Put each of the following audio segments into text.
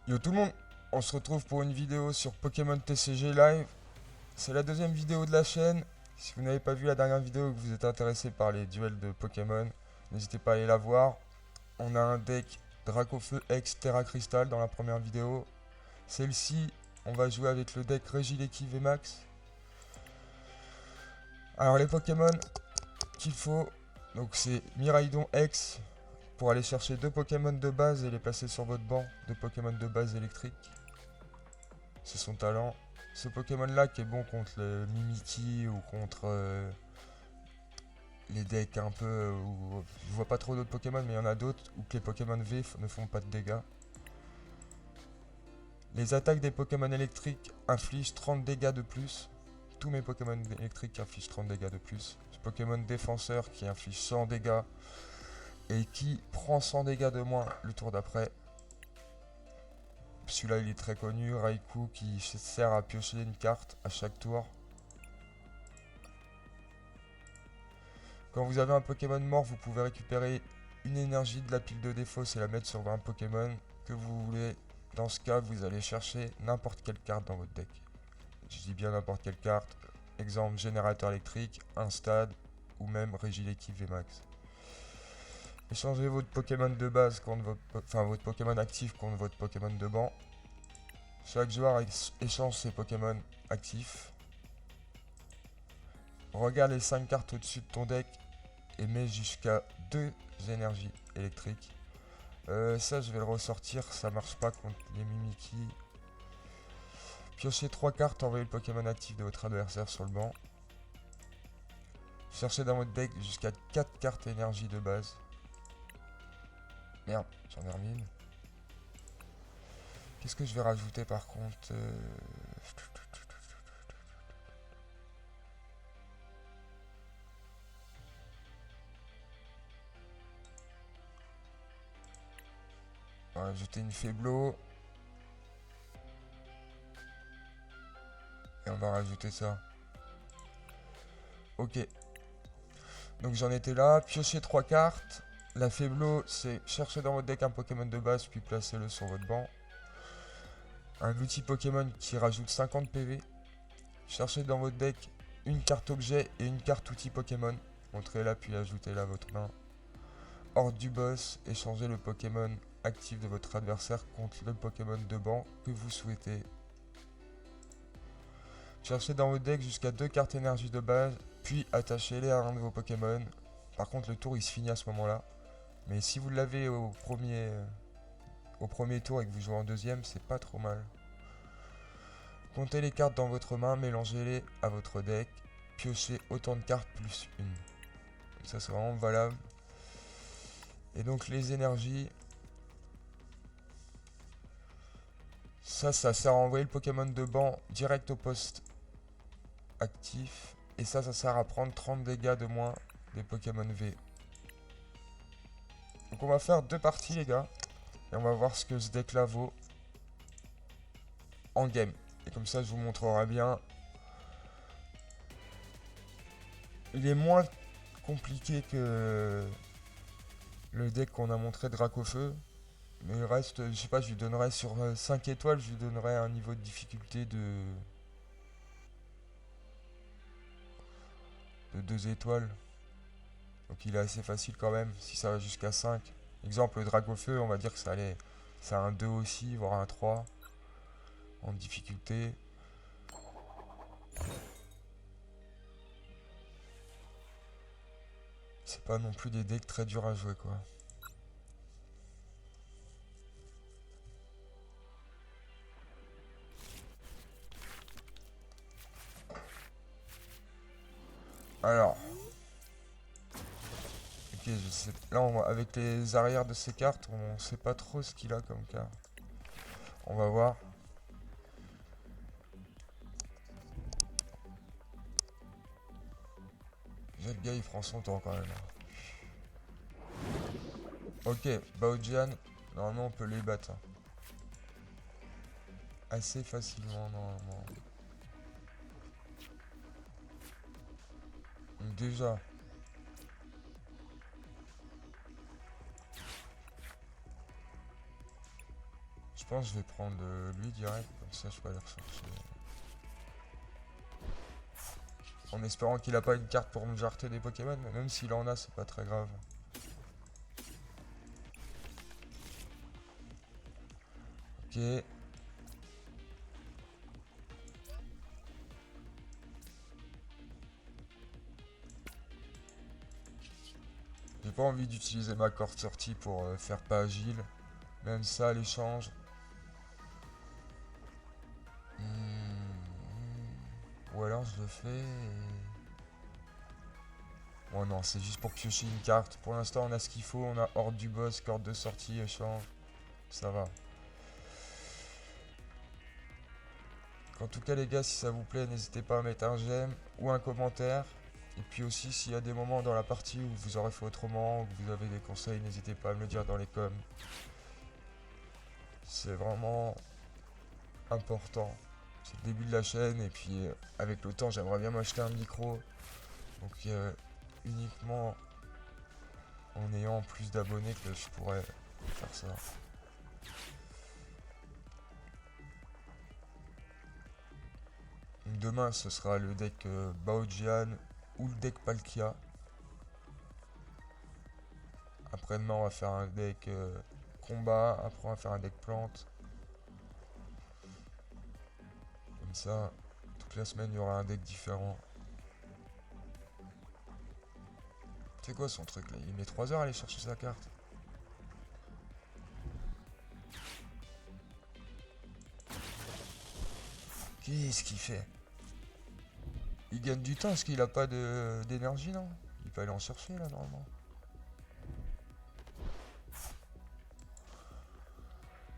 Yo tout le monde, on se retrouve pour une vidéo sur Pokémon TCG Live. C'est la deuxième vidéo de la chaîne. Si vous n'avez pas vu la dernière vidéo et que vous êtes intéressé par les duels de Pokémon, n'hésitez pas à aller la voir. On a un deck Dracofeu X Terra Crystal dans la première vidéo. Celle-ci, on va jouer avec le deck Regieleki VMAX. Alors les Pokémon qu'il faut, donc c'est Miraidon X pour aller chercher deux Pokémon de base et les placer sur votre banc, deux Pokémon de base électriques. C'est son talent. Ce Pokémon là qui est bon contre le Mimikyu ou contre les decks un peu où je vois pas trop d'autres Pokémon, mais il y en a d'autres où que les Pokémon V ne font pas de dégâts. Les attaques des Pokémon électriques infligent 30 dégâts de plus. Tous mes Pokémon électriques infligent 30 dégâts de plus. Ce Pokémon défenseur qui inflige 100 dégâts et qui prend 100 dégâts de moins le tour d'après. Celui-là il est très connu, Raikou qui sert à piocher une carte à chaque tour. Quand vous avez un Pokémon mort, vous pouvez récupérer une énergie de la pile de défausse et la mettre sur un Pokémon que vous voulez. Dans ce cas, vous allez chercher n'importe quelle carte dans votre deck. Je dis bien n'importe quelle carte. Exemple, générateur électrique, un stade ou même Regieleki VMAX. Échangez votre Pokémon de base contre votre Pokémon actif contre votre Pokémon de banc. Chaque joueur échange ses Pokémon actifs. Regarde les 5 cartes au-dessus de ton deck et met jusqu'à 2 énergies électriques. Ça je vais le ressortir, ça marche pas contre les Mimikyu. Piochez 3 cartes, envoyez le Pokémon actif de votre adversaire sur le banc. Cherchez dans votre deck jusqu'à 4 cartes énergie de base. Merde, j'en ai remis une. Qu'est-ce que je vais rajouter par contre On va rajouter une Faiblo. Et on va rajouter ça. Ok. Donc j'en étais là. Piocher 3 cartes. La Faiblo, c'est chercher dans votre deck un Pokémon de base, puis placez-le sur votre banc. Un outil Pokémon qui rajoute 50 PV. Cherchez dans votre deck une carte objet et une carte outil Pokémon. Montrez-la puis ajoutez-la à votre main. Horde du boss, échangez le Pokémon actif de votre adversaire contre le Pokémon de banc que vous souhaitez. Cherchez dans votre deck jusqu'à 2 cartes énergie de base, puis attachez-les à un de vos Pokémon. Par contre le tour il se finit à ce moment là. Mais si vous l'avez au premier tour et que vous jouez en deuxième, c'est pas trop mal. Comptez les cartes dans votre main, mélangez-les à votre deck, piochez autant de cartes plus une. Ça c'est vraiment valable. Et donc les énergies, ça sert à envoyer le Pokémon de banc direct au poste actif. Et ça sert à prendre 30 dégâts de moins des Pokémon V. Donc on va faire 2 parties les gars. Et on va voir ce que ce deck là vaut en game. Et comme ça je vous montrerai bien. Il est moins compliqué que le deck qu'on a montré de Dracofeu. Mais il reste, je sais pas, je lui donnerais sur 5 étoiles, je lui donnerais un niveau de difficulté de 2 étoiles. Donc il est assez facile quand même, si ça va jusqu'à 5. Exemple, le Dracofeu, on va dire que ça allait, c'est un 2 aussi, voire un 3 en difficulté. C'est pas non plus des decks très durs à jouer quoi. Alors, ok, je sais. Là, avec les arrières de ces cartes, on sait pas trop ce qu'il a comme carte. On va voir. Déjà, le gars, il prend son temps quand même. Ok, Baojian, normalement, on peut les battre. Assez facilement, normalement. Donc, déjà. Je pense que je vais prendre lui direct, comme ça je peux aller rechercher. En espérant qu'il a pas une carte pour me jarter des Pokémon, mais même s'il en a, c'est pas très grave. Ok. J'ai pas envie d'utiliser ma corde sortie pour faire pas agile. Même ça, l'échange. Ou alors je le fais Oh non, c'est juste pour piocher une carte. Pour l'instant, on a ce qu'il faut. On a horde du boss, corde de sortie, échange. Ça va. En tout cas, les gars, si ça vous plaît, n'hésitez pas à mettre un j'aime ou un commentaire. Et puis aussi, s'il y a des moments dans la partie où vous aurez fait autrement, ou que vous avez des conseils, n'hésitez pas à me le dire dans les coms. C'est vraiment important. C'est le début de la chaîne et puis avec le temps, j'aimerais bien m'acheter un micro. Donc uniquement en ayant plus d'abonnés que je pourrais faire ça. Demain, ce sera le deck Baojian ou le deck Palkia. Après-demain, on va faire un deck combat. Après, on va faire un deck plante. Comme ça, toute la semaine, il y aura un deck différent. C'est quoi son truc là? Il met 3 heures à aller chercher sa carte. Qu'est-ce qu'il fait? Il gagne du temps, est-ce qu'il a pas d'énergie, non? Il peut aller en chercher là, normalement.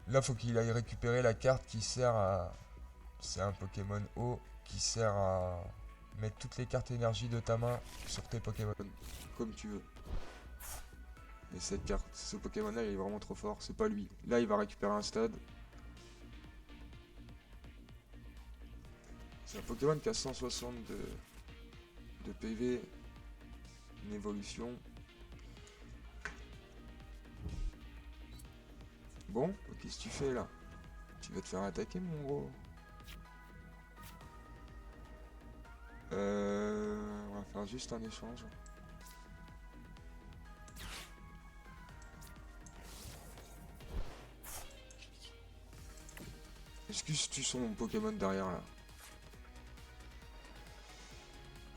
Là, faut qu'il aille récupérer la carte qui sert à... C'est un Pokémon eau qui sert à mettre toutes les cartes énergie de ta main sur tes Pokémon. Comme tu veux. Et cette carte, ce Pokémon là, il est vraiment trop fort. C'est pas lui. Là, il va récupérer un stade. C'est un Pokémon qui a 160 de PV. Une évolution. Bon, qu'est-ce que tu fais là? Tu vas te faire attaquer, mon gros. On va faire juste un échange. Excuse-tu son Pokémon derrière là?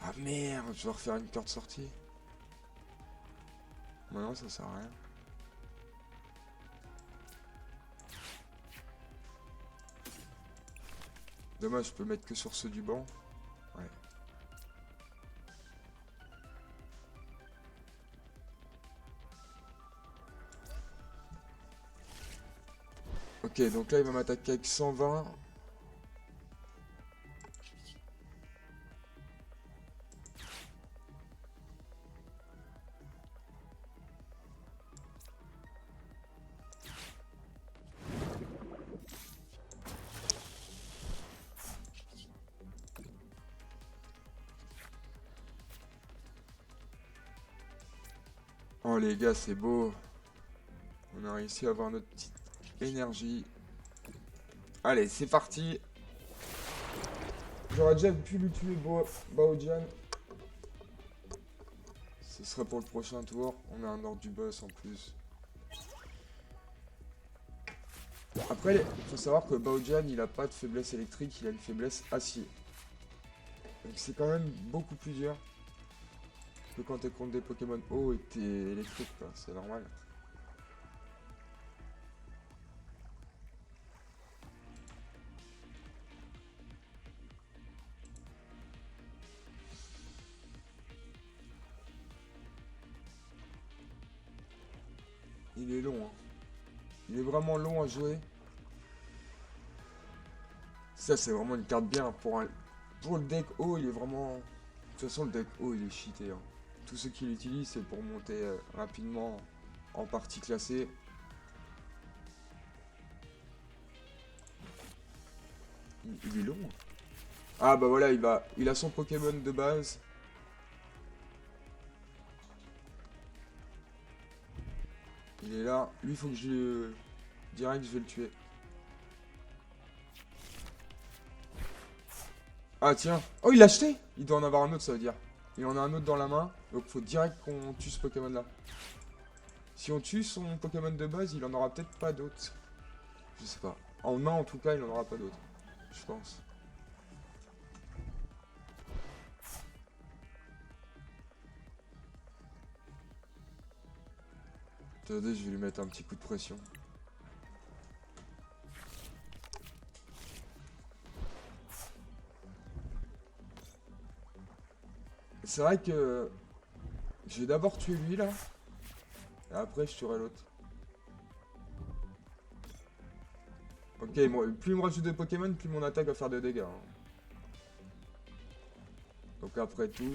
Ah merde, je dois refaire une carte sortie. Non, ça sert à rien. Dommage, je peux mettre que sur ceux du banc. Ouais. Ok, donc là il va m'attaquer avec 120. Oh les gars, c'est beau. On a réussi à avoir notre petite énergie. Allez, c'est parti. J'aurais déjà pu lui tuer Baojian. Ce serait pour le prochain tour. On a un ordre du boss en plus. Après, il faut savoir que Baojian, il a pas de faiblesse électrique, il a une faiblesse acier. Donc c'est quand même beaucoup plus dur que quand t'es contre des Pokémon eau et que t'es électrique, quoi. C'est normal. Il est long, hein. Il est vraiment long à jouer. Ça, c'est vraiment une carte bien. Pour le deck haut, il est vraiment... De toute façon, le deck haut, il est cheaté, hein. Tous ceux qui l'utilisent, c'est pour monter rapidement en partie classée. Il est long. Ah bah voilà, il a son Pokémon de base. Il est là. Lui, il faut que je... Direct, je vais le tuer. Ah tiens. Oh, il l'a acheté. Il doit en avoir un autre, ça veut dire. Il en a un autre dans la main. Donc faut direct qu'on tue ce Pokémon là. Si on tue son Pokémon de base, il en aura peut-être pas d'autres. Je sais pas. En main en tout cas, il en aura pas d'autres. Je pense. Attendez, je vais lui mettre un petit coup de pression. C'est vrai que je vais d'abord tuer lui là. Et après je tuerai l'autre. Ok, plus il me rajoute de Pokémon, plus mon attaque va faire de dégâts. Hein. Donc après tout...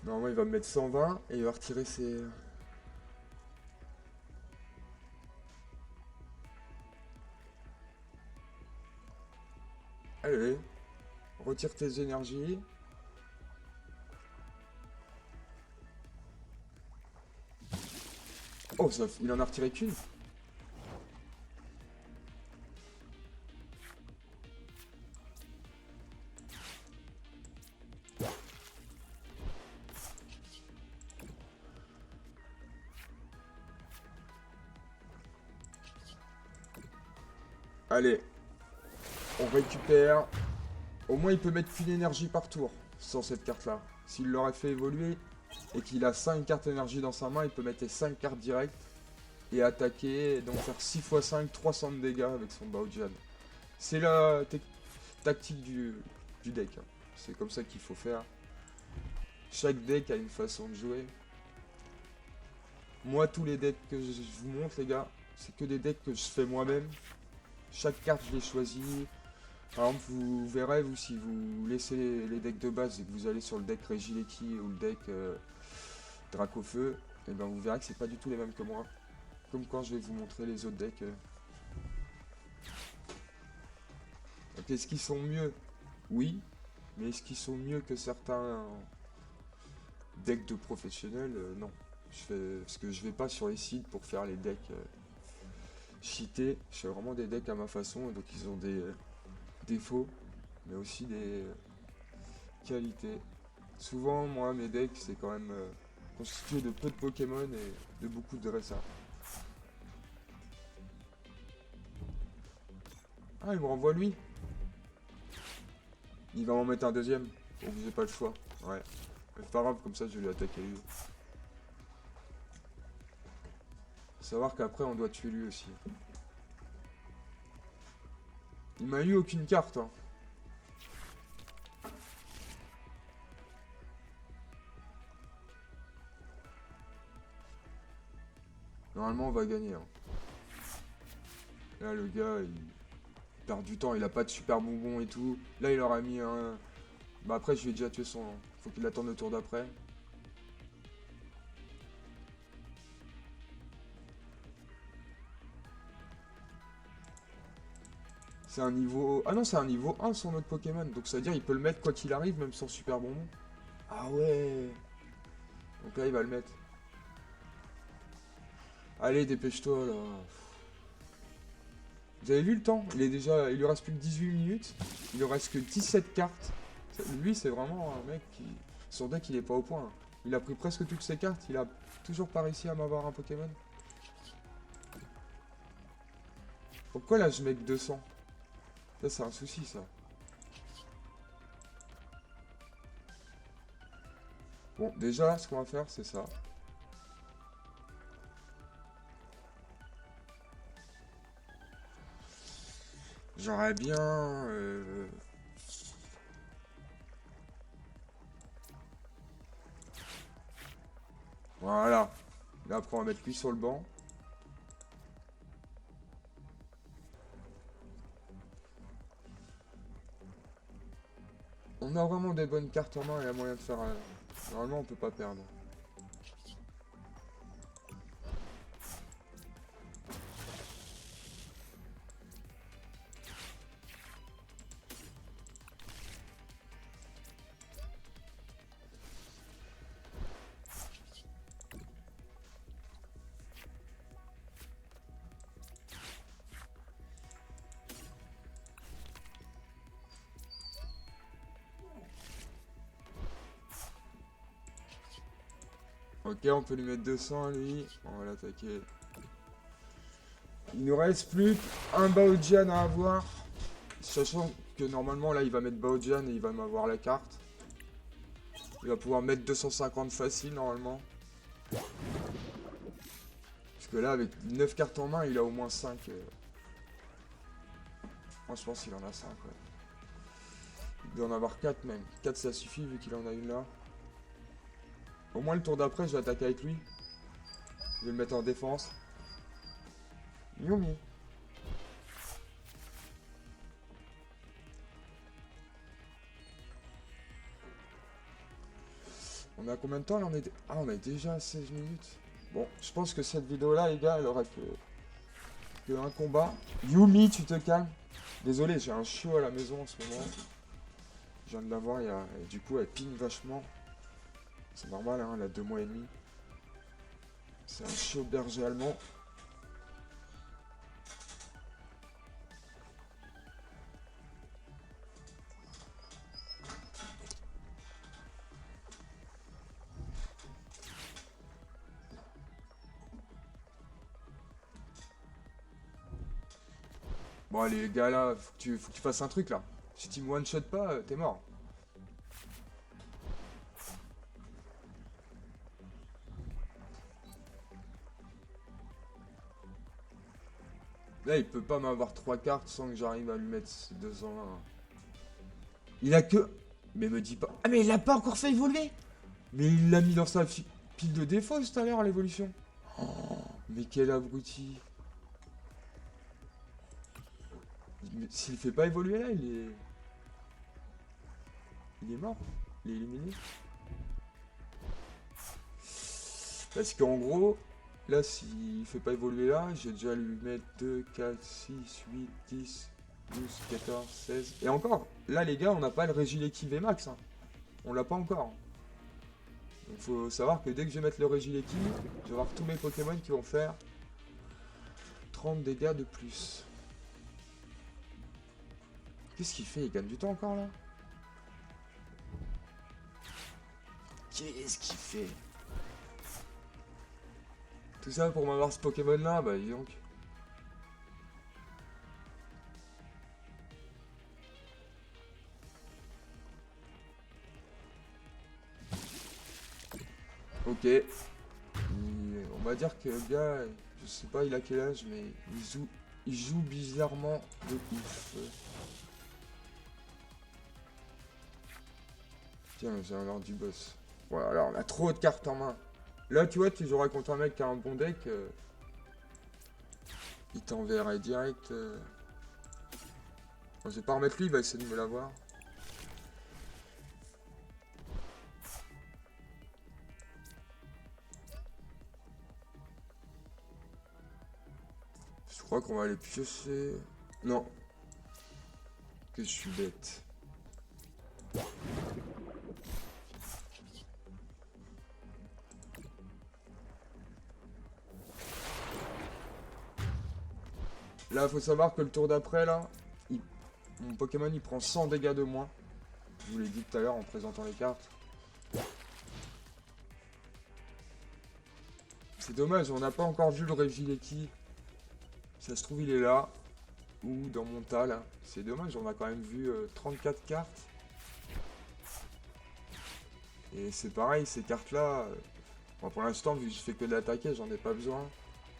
Normalement il va me mettre 120 et il va retirer ses... Allez, retire tes énergies. Oh, il en a retiré qu'une. Allez, on récupère. Au moins il peut mettre qu'une énergie par tour sur cette carte là. S'il l'aurait fait évoluer et qu'il a 5 cartes énergie dans sa main, il peut mettre les 5 cartes directes et attaquer, et donc faire 6 x 5, 300 de dégâts avec son Baojian. C'est la tactique du deck. Hein. C'est comme ça qu'il faut faire. Chaque deck a une façon de jouer. Moi, tous les decks que je vous montre, les gars, c'est que des decks que je fais moi-même. Chaque carte, je l'ai choisie. Par exemple, vous verrez, vous, si vous laissez les decks de base et que vous allez sur le deck Regieleki ou le deck Dracofeu, et ben vous verrez que c'est pas du tout les mêmes que moi. Comme quand je vais vous montrer les autres decks. Donc, est-ce qu'ils sont mieux? Oui. Mais est-ce qu'ils sont mieux que certains decks de professionnels? Non. Parce que je vais pas sur les sites pour faire les decks cheatés. Je fais vraiment des decks à ma façon. Donc ils ont des défauts, mais aussi des qualités. Souvent, moi, mes decks, c'est quand même constitué de peu de Pokémon et de beaucoup de dressage. Ah, il me renvoie lui. Il va m'en mettre un deuxième. Donc j'ai pas le choix. Ouais. C'est pas grave, comme ça je vais lui attaquer lui. Faut savoir qu'après on doit tuer lui aussi. Il m'a eu aucune carte. Hein. Normalement on va gagner. Hein. Là le gars il perd du temps, il a pas de super bonbon et tout. Là il aura mis un... Bah après je vais déjà tuer son... Faut qu'il attende le tour d'après. C'est un niveau... Ah non, c'est un niveau 1 son autre Pokémon. Donc ça veut dire il peut le mettre quoi qu'il arrive, même sans super bonbon. Ah ouais. Donc là il va le mettre. Allez, dépêche-toi là. Vous avez vu le temps? Il est déjà... Il lui reste plus que 18 minutes. Il lui reste que 17 cartes. Lui c'est vraiment un mec qui... Son deck il est pas au point. Il a pris presque toutes ses cartes. Il a toujours pas réussi à m'avoir un Pokémon. Pourquoi là je mets que 200? Ça c'est un souci ça. Bon, déjà, ce qu'on va faire, c'est ça. J'aurais bien... Voilà. Là, après, on va mettre lui sur le banc. On a vraiment des bonnes cartes en main et il y a moyen de faire... Normalement, on peut pas perdre. Ok, on peut lui mettre 200 à lui. On va l'attaquer. Il nous reste plus qu'un Baojian à avoir. Sachant que normalement là il va mettre Baojian et il va m'avoir la carte. Il va pouvoir mettre 250 facile normalement. Parce que là avec 9 cartes en main il a au moins 5. Moi je pense qu'il en a 5 ouais. Il doit en avoir 4 même. 4 ça suffit vu qu'il en a une là. Au moins le tour d'après je vais attaquer avec lui. Je vais le mettre en défense. Yumi. On a combien de temps là on est déjà à 16 minutes. Bon, je pense que cette vidéo là les gars elle aura que un combat. Yumi, tu te calmes. Désolé, j'ai un chiot à la maison en ce moment. Je viens de l'avoir et du coup elle pigne vachement. C'est normal hein, elle a 2 mois et demi. C'est un chiot berger allemand. Bon allez les gars là, faut que tu fasses un truc là. Si tu me one shot pas, t'es mort. Là il peut pas m'avoir 3 cartes sans que j'arrive à lui mettre ces 201. Il a que... Mais me dis pas... Ah mais il l'a pas encore fait évoluer. Mais il l'a mis dans sa pile de défauts tout à l'heure l'évolution. Oh, mais quel abruti. S'il fait pas évoluer là, il est mort. Il est éliminé. Parce qu'en gros, là, s'il fait pas évoluer là, j'ai déjà à lui mettre 2, 4, 6, 8, 10, 12, 14, 16. Et encore, là, les gars, on n'a pas le Regieleki VMAX. Hein. On l'a pas encore. Donc, faut savoir que dès que je vais mettre le Regieleki, je vais avoir tous mes Pokémon qui vont faire 30 dégâts de plus. Qu'est-ce qu'il fait? Il gagne du temps encore là? Qu'est-ce qu'il fait? Tout ça pour m'avoir ce Pokémon là? Bah dis donc. Ok. On va dire que le gars, je sais pas il a quel âge, mais il joue bizarrement de ouf. Tiens, j'ai un ordre du boss. Voilà, alors on a trop de cartes en main. Là, tu vois, tu joueras contre un mec qui a un bon deck. Il t'enverrait direct. Bon, je vais pas remettre lui, il va essayer de me l'avoir. Je crois qu'on va aller piocher. Non. Que je suis bête. Là, faut savoir que le tour d'après, là, mon Pokémon, il prend 100 dégâts de moins. Je vous l'ai dit tout à l'heure en présentant les cartes. C'est dommage, on n'a pas encore vu le Regieleki. Ça se trouve, il est là. Ou dans mon tas, là. C'est dommage, on a quand même vu 34 cartes. Et c'est pareil, ces cartes-là... bon, pour l'instant, vu que je fais que de l'attaquer, j'en ai pas besoin.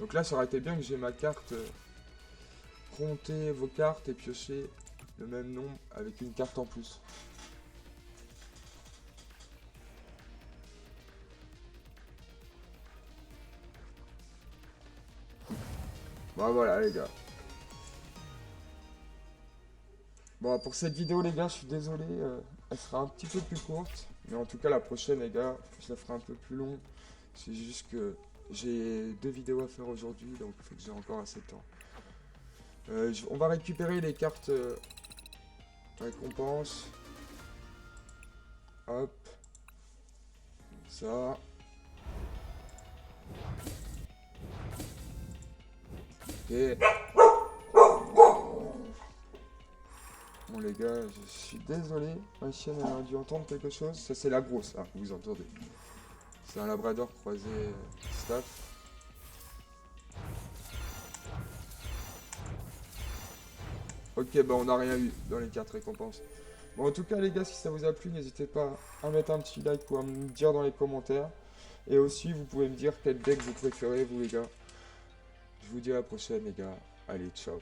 Donc là, ça aurait été bien que j'ai ma carte... compter vos cartes et piocher le même nombre avec une carte en plus. Bon voilà les gars. Bon pour cette vidéo les gars je suis désolé, elle sera un petit peu plus courte. Mais en tout cas la prochaine les gars je la ferai un peu plus long. C'est juste que j'ai 2 vidéos à faire aujourd'hui donc il faut que j'ai encore assez de temps. On va récupérer les cartes récompenses. Hop. Ça. Ok. Bon les gars, je suis désolé, ma chienne elle a dû entendre quelque chose. Ça c'est la grosse, là, vous entendez. C'est un labrador croisé staff. Ok, bah on n'a rien eu dans les cartes récompenses. Bon, en tout cas, les gars, si ça vous a plu, n'hésitez pas à mettre un petit like ou à me dire dans les commentaires. Et aussi, vous pouvez me dire quel deck vous préférez, vous les gars. Je vous dis à la prochaine, les gars. Allez, ciao.